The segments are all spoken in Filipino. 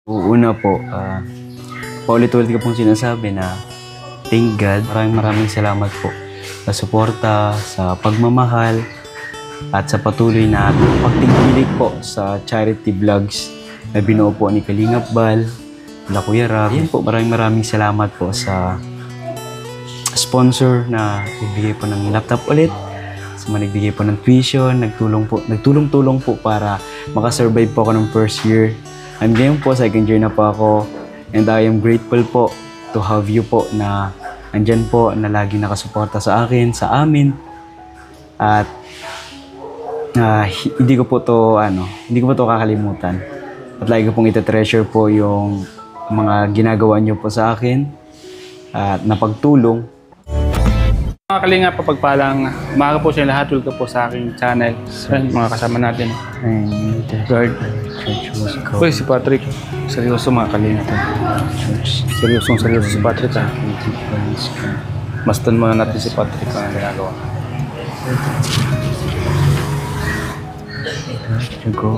Una po, paulit-ulit ko pong sinasabi na thank God, maraming salamat po sa suporta, sa pagmamahal, at sa patuloy na pagtangkilik po sa charity vlogs na binuo po ni Kalingap Bal, na Kuya Rab. Yan po, maraming salamat po sa sponsor na nagbigay po ng laptop ulit, sa mga nagbigay po ng tuition, nagtulong-tulong po para makasurvive po ako ng first year. And ngayon po, second year na po ako, and I am grateful po to have you po na andyan po na lagi nakasuporta sa akin, sa amin. At hindi ko po to kakalimutan. At lagi ko pong ita-treasure po yung mga ginagawa niyo po sa akin at napagtulong. Mga Kalingap, pagpalang umaga po sa lahat. Welcome po sa aking channel. Mga kasama natin. Guard. Uy, si Patrick. Seryoso mga Kalingap. Seryoso si Patrick. Mastan muna natin si Patrick ang ginagawa.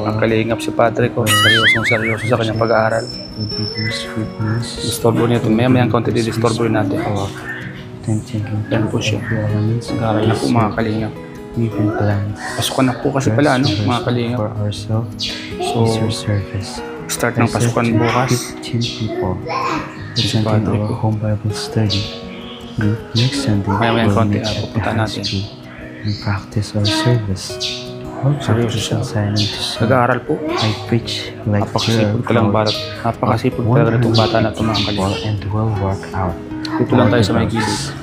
Ang Kalingap si Patrick. Seryoso sa kanyang pag-aaral. Disturbo niya ito. Maya-mayang konti di-disturbo natin. Yan po siya. Nag-aaral na po mga Kalingap. Pasukan na po kasi pala, ano, mga Kalingap. So, start ng pasukan bukas. Si Patrick. Maya-mayang konti pupunta natin. Seryoso siya. Nag-aaral po. Napakasipag talaga itong bata na ito mga Kalingap. Dito lang tayo sa may gilid.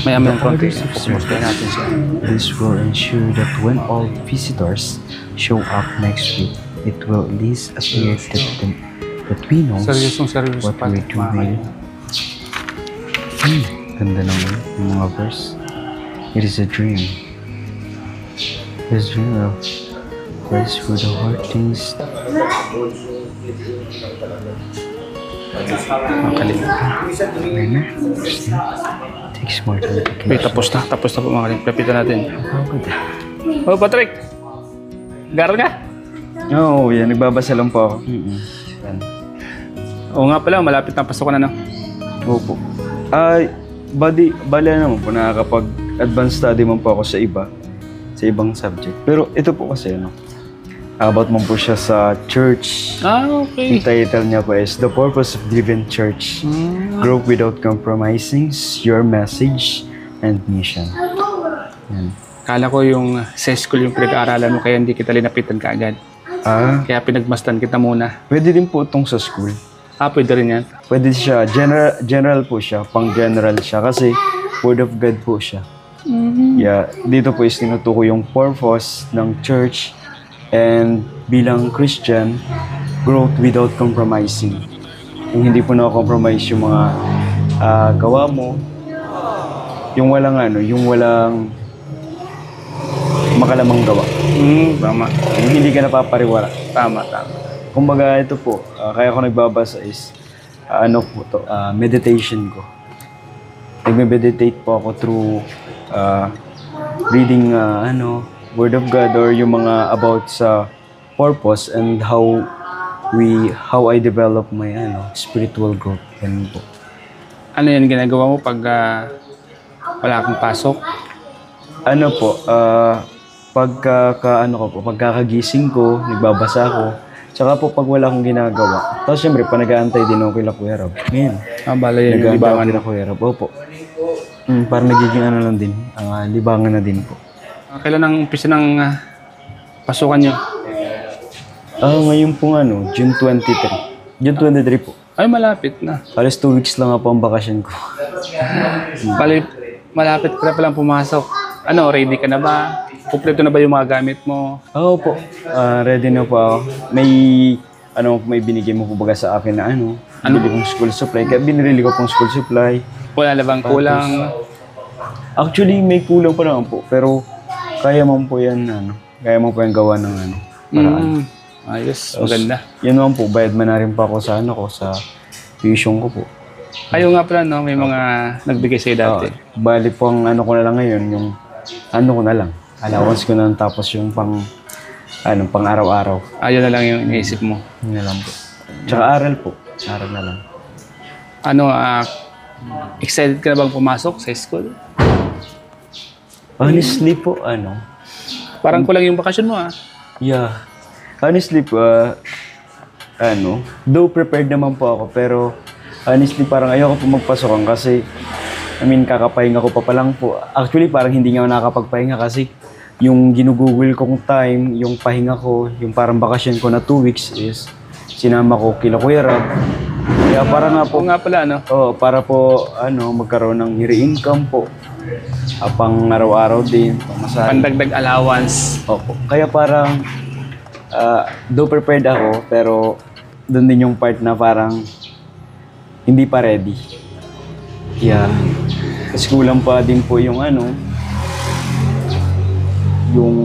Maya-mayang konti. Pumustain natin siya. This will ensure that when all visitors show up next week, it will at least appear that we know Seryoso what we're doing. Ganda naman yung mga verse. It is a dream. This dream of Christ for the hard things. Mga Kalingap. Takes more time. Okay, tapos na po mga Kalingap. Lapitan natin. Oh, Patrick! Garal ka? Oo, yan. Nagbabasa lang po ako. Yan. Oo nga pala, malapit na pasukan na, no? Opo. Bali naman po, nakakapag-advanced study man po ako sa ibang subject. Pero ito po kasi, about man po siya sa church. Okay. Yung title niya po is The Purpose of Driven Church. Grow without compromising your message and mission. Yan. Kala ko yung sa school yung pinag-aaralan mo kaya hindi kita linapitan kaagad. Kaya pinagmastan kita muna. Pwede din po itong sa school. Pwede rin yan. Pwede siya, general po siya, pang-general siya kasi Word of God po siya. Yeah, dito po is tinutukoy yung purpose ng church and bilang Christian, growth without compromising. Yung hindi po na-compromise yung mga gawa mo, yung walang makalamang gawa. Tama. Yung hindi ka napapariwara. Tama. Kumbaga ito po, kaya ako nagbabasa is, meditation ko. Nagme-meditate po ako through reading, Word of God or yung mga about sa purpose and how I develop my spiritual growth. Yan po. Ano yan ginagawa mo pag wala kang pasok? Pagkakagising ko, nagbabasa ako. Tsaka po pag wala akong ginagawa. Tapos syempre, nag-aantay din ako kila Kuya Rab. Ngayon, Bala yan yung libangan kila Kuya Rab. Opo. Parang nagiging lang din. Libangan na din po. Kailan ang umpisa ng pasukan nyo? Ngayon po June 23. June 23 po. Ay, malapit na. Alas 2 weeks lang po ang bakasyon ko. Malapit ka na palang pumasok. Ready ka na ba? Kompleto na ba yung mga gamit mo? Oo po. Ready na po ako. May binigay mo po baga sa akin na binili kong school supply. Kaya binili ko pong school supply. Wala na bang kulang? Actually, may kulang pa naman po. Pero kaya mo po yan, kaya mo po yan gawa ng paraan. Ayos, maganda. Yun naman po, bayad man na rin pa ako sa tuition ko po. Ayaw nga pala, may mga nagbigay sa'yo dati. Bali po ang ko na lang ngayon, yung ko na lang. Allowance ko na lang tapos yung pang araw-araw. Ayaw na lang yung iniisip mo. Yun na lang po. Tsaka aral po. Aral na lang. Ano, excited ka na bang pumasok sa school? Honestly po, Parang kulang yung bakasyon mo yeah. Honestly po, though prepared naman po ako, pero honestly parang ayoko po magpasokan kasi, kakapahinga ko pa lang po. Actually, parang hindi nga ako nakakapagpahinga kasi yung ginugugol kong time, yung pahinga ko, yung parang bakasyon ko na 2 weeks is sinama ko kila Kuya Rab. Kaya para nga po, Oo nga pala, para po, magkaroon ng income po. Pang araw-araw din, pamasahe. Pandagdag allowance. Opo. Kaya parang, though prepared ako, pero doon din yung part na parang hindi pa ready. Yeah. Kasi kulang pa din po yung yung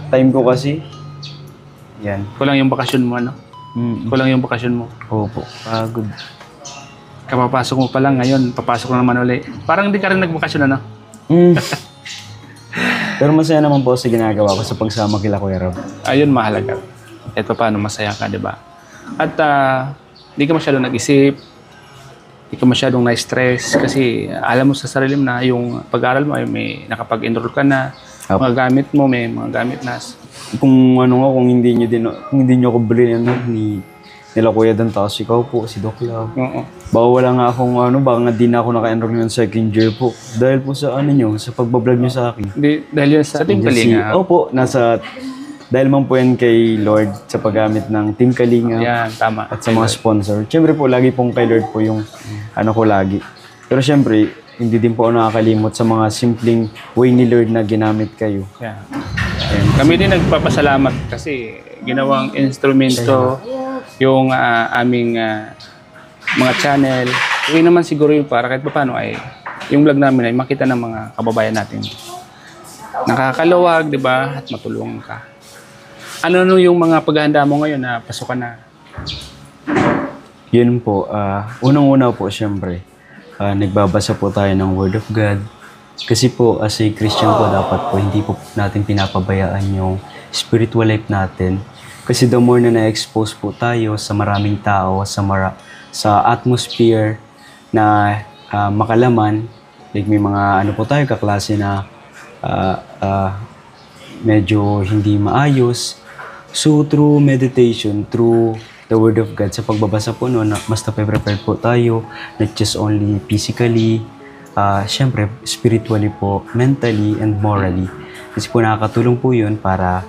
time ko kasi. Yan. Kulang yung bakasyon mo, Kulang yung bakasyon mo. Opo. Pagod. Kapapasok mo pa lang ngayon, papasok na naman ulit. Parang hindi ka rin nagbakasyon, Pero masaya naman po sa ginagawa ko sa pagsama kila Kuya Rob. Ayun, mahalaga. At paano, masaya ka, di ba? At hindi ka masyadong nag-isip, hindi ka masyadong na-stress kasi alam mo sa sarili mo na yung pag-aaral mo ay may nakapag-enroll ka na, mga gamit mo, may mga gamit na. Kung kung hindi niyo ako bilhin nila Kuya Dan, tapos ikaw po, si Doc Love. Oo. Baka wala nga akong baka nga di na ako naka-enroll ng second year po. Dahil po sa sa pagbablog niyo sa akin. Dahil yun sa Team Kalinga. Opo, dahil man po yan kay Lord sa paggamit ng Team Kalinga. Yan, tama. At sa mga sponsor. Siyempre po, lagi pong kay Lord po yung ko lagi. Pero siyempre, hindi din po ako nakakalimot sa mga simpleng way ni Lord na ginamit kayo. Yeah. Kami din nagpapasalamat kasi ginawang instrumento yung aming mga channel. Okay naman siguro yung para kahit paano ay yung vlog namin ay makita ng mga kababayan natin. Nakakaluwag, di ba? At matulungan ka. Ano yung mga paghahanda mo ngayon na pasukan na? Yun po, unang-una po siyempre, nagbabasa po tayo ng Word of God. Kasi po, as a Christian po, dapat po hindi po natin pinapabayaan yung spiritual life natin. Kasi the more na na-expose po tayo sa maraming tao, sa atmosphere na makalaman, like may mga po tayo kaklase na medyo hindi maayos. So through meditation, through the Word of God, sa pagbabasa po mas na-prepare po tayo, not just only physically, syempre spiritually po, mentally and morally. Kasi po nakakatulong po yun para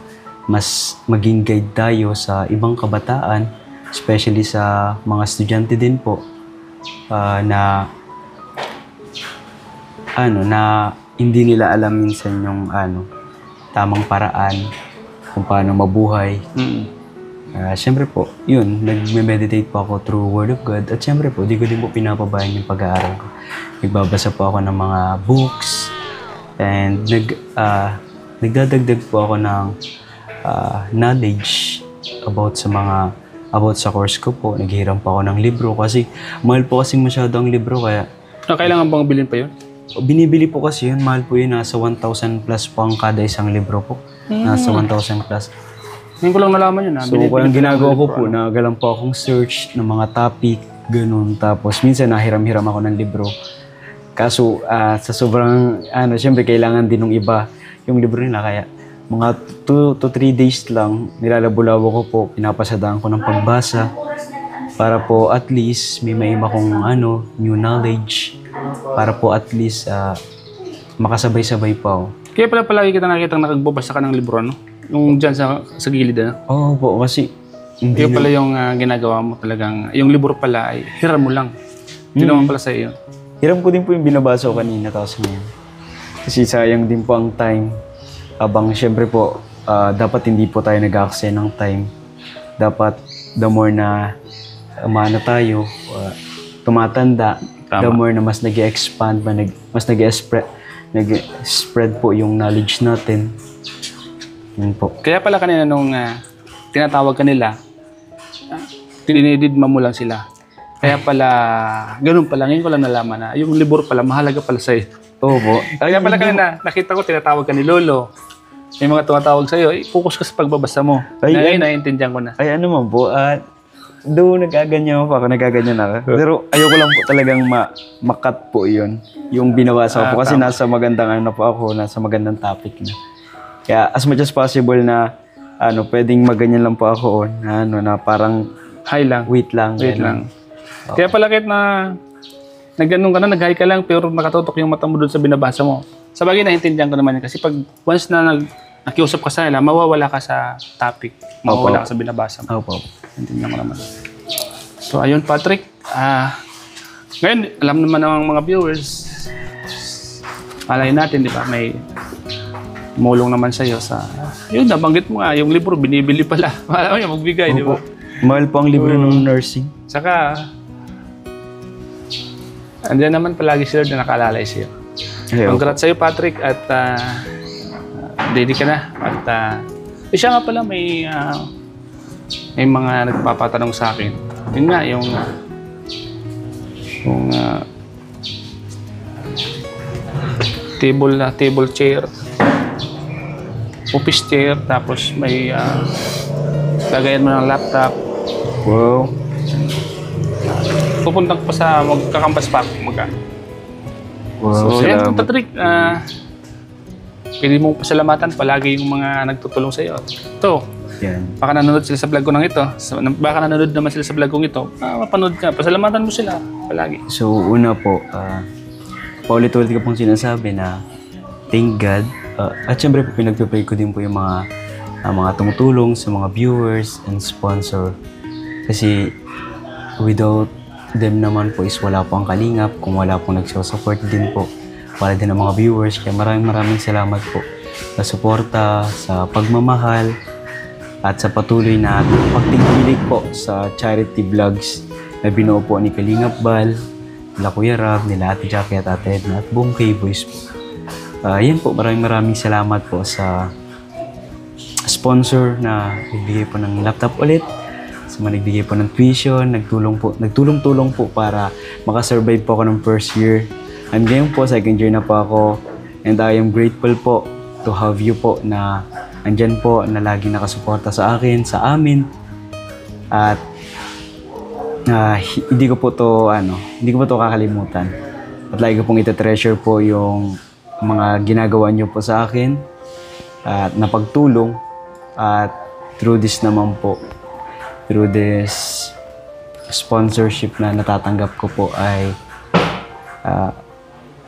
mas maging guide tayo sa ibang kabataan, especially sa mga estudyante din po, na hindi nila alam minsan yung tamang paraan kung paano mabuhay. Siyempre po, yun, nag-meditate po ako through Word of God at siyempre po, di ko din po pinapabayaan yung pag-aaral ko. Nagbabasa po ako ng mga books and nagdadagdag po ako ng knowledge about sa course ko po. Naghihiram pa ako ng libro kasi mahal po kasi masyado ang libro kaya... Kailangan bang bilhin pa yun? Binibili po kasi yun, mahal po yun. Nasa 1,000 plus po ang kada isang libro po. Nasa 1,000 plus. Ngayon ko lang nalaman yun. So, kung ang ginagawa ko po, nagalang po akong search ng mga topic, ganun. Tapos, minsan nahiram-hiram ako ng libro. Kaso, sa sobrang, siyempre, kailangan din ng iba yung libro nila. Kaya, mga 2 to 3 days lang, nilalabo-labo ko po, pinapasadaan ko ng pagbasa para po at least may maima kong new knowledge para po at least makasabay-sabay pa ako. Kaya pala palagi kita nakikita nakagbabasa ka ng libro, Yung dyan sa gilid, Oo po, kasi hindi pala yung ginagawa mo talagang, yung libro pala ay hiram mo lang. Hindi naman pala sa iyo. Hiram ko din po yung binabasa ko kanina tapos ngayon. Kasi sayang din po ang time. Habang syempre po, dapat hindi po tayo nag-access ng time. Dapat the more na tayo, tumatanda, the more na mas nag-expand, mas nag-spread po yung knowledge natin. Yun po. Kaya pala kanina nung tinatawag ka nila, dinididma mo lang sila. Kaya pala, ganun pala, ngayon ko lang nalaman na yung libro pala, mahalaga pala sa'yo. Oo po. Kaya pala kanina, nakita ko, tinatawag ka ni Lolo. May mga tumatawag sa'yo, focus ka sa pagbabasa mo. Ngayon, naiintindihan ko na. Ay, man po, doon nagaganyan pa ako, nagaganyan ako. Pero ayoko lang po talagang makat po yun. Yung binabasa ko po kasi nasa magandang ano po ako, nasa magandang topic na. Kaya as much as possible na pwedeng maganyan lang po ako na parang High lang. wait lang. Kaya pala kahit na nagganong ka na, nag-high ka lang, pero nakatutok yung mata mo doon sa binabasa mo. Sa bagay, naiintindihan ko naman yan. Kasi pag once na nakiusap ka sa nila, mawawala ka sa topic. Mawawala ka sa binabasa mo. Opo. Intindihan ko naman. So, ayun, Patrick. Ngayon, alam naman ng mga viewers, alay natin, di ba? May mulong naman sa'yo sa... Yun, nabanggit mo nga, yung libro, binibili pala. Alam mo yung magbigay, di ba? Mahal po ang libro ng nursing. Saka, andyan naman palagi si Lord na nakalalay sa'yo. Congrats sa'yo, Patrick, at ready ka na. At siya nga pala, may mga nagpapatanong sa akin. Yun nga, yung table chair, office chair, tapos may lagayan mo ng laptop. Wow. Pupunta ko pa sa magkakampas pa ako magkano. Wow, So, yan, salamat. Patrick. Pwede mong pasalamatan palagi yung mga nagtutulong sa iyo. Ito, Yan. baka nanonood sila sa vlog ko ng ito. Baka nanonood naman sila sa vlog kong ito. Mapanood ka. Pasalamatan mo sila palagi. So, una po, paulit-ulit ko pong sinasabi na thank God. At syempre po, pinagpipray ko din po yung mga tumutulong sa mga viewers and sponsor. Kasi without them naman po is wala po ang kalingap. Kung wala po nagsusupport din po, wala din ang mga viewers. Kaya maraming salamat po sa suporta, sa pagmamahal, at sa patuloy na pagtingkilik po sa charity vlogs na binuo po ni Kalingap Bal, nila Kuya Rab, nila Ate Jackie at Ate Edna at buong K-Boys po. Yan po, maraming salamat po sa sponsor na nagbigay po ng laptop ulit, sa mga nagbigay po ng tuition, nagtulong-tulong po para makasurvive po ako ng first year. And ngayon po, second year na po ako, and I am grateful po to have you po na andyan po na lagi nakasuporta sa akin, sa amin. At hindi ko po to kakalimutan. At lagi ko pong ita-treasure po yung mga ginagawa niyo po sa akin at napagtulong. At through this naman po, through this sponsorship na natatanggap ko po ay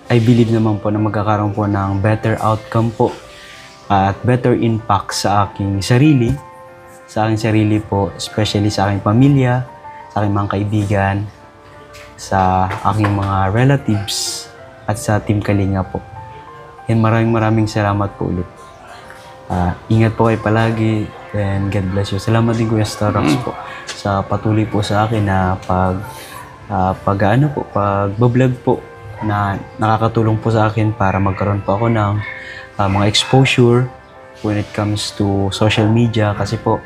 I believe naman po na magkakaroon po ng better outcome po at better impact sa aking sarili po, especially sa aking pamilya, sa aking mga kaibigan, sa aking mga relatives, at sa Team Kalinga po. Yan, maraming salamat po ulit. Ingat po kayo palagi, and God bless you. Salamat din Kuya Starox po sa patuloy po sa akin na pag-vlog po na nakakatulong po sa akin para magkaroon po ako ng mga exposure when it comes to social media, kasi po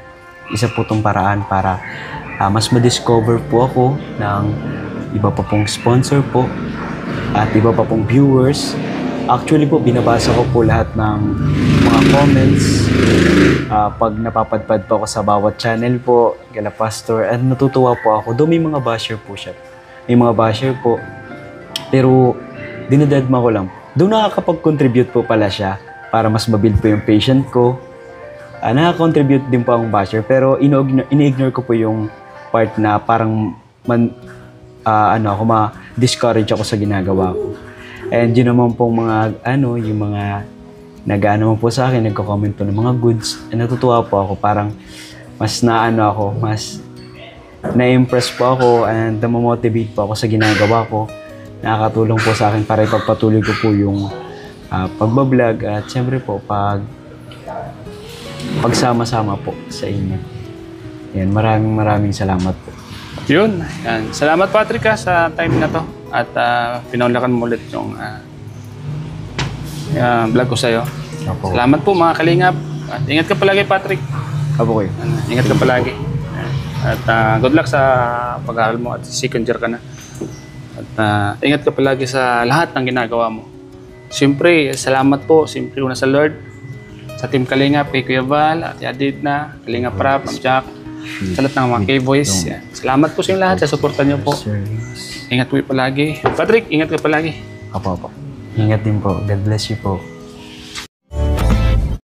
isa po itong paraan para mas ma-discover po ako ng iba pa pong sponsor po at iba pa pong viewers. Actually po, binabasa ko po lahat ng mga comments pag napapadpad po ako sa bawat channel po, Gala Pastor, at natutuwa po ako. Doon may mga basher po siya. May mga basher po, pero dinadadma ko lang. Doon nakakapag-contribute po pala siya para mas mabuild po yung patient ko. Nakaka-contribute din po ang basher, pero ini-ignore ko po yung part na parang ma-discourage ako sa ginagawa ko. And yun naman pong mga, yung mga nag-ano po sa akin, nagko-comment po ng mga goods. And natutuwa po ako, parang mas mas na-impress po ako and na-motivate po ako sa ginagawa ko. Nakakatulong po sa akin para ipagpatuloy ko po yung pagbablog at siyempre po pagsama-sama po sa inyo. Yan, maraming salamat po. Yun. Yan. Salamat, Patrick, sa time na to. At pinaunlakan mo ulit yung vlog ko sa'yo. Opo. Salamat po, mga kalingap. At ingat ka palagi, Patrick. Opo kayo. Ingat ka palagi. At good luck sa pag-aaral mo at second year ka na. At ingat ka palagi sa lahat ng ginagawa mo. Siyempre, salamat po. Siyempre, una sa Lord. Sa Team Kalingap, kay Kuya Val, at Edna, Kalingap Rap, Jack, Sa lahat ng mga K-Boys. Yan. Salamat po sa inyo lahat sa suporta niyo po. Service. Ingat po palagi. Patrick, ingat ka palagi. Apo. Ingat din po. God bless you po.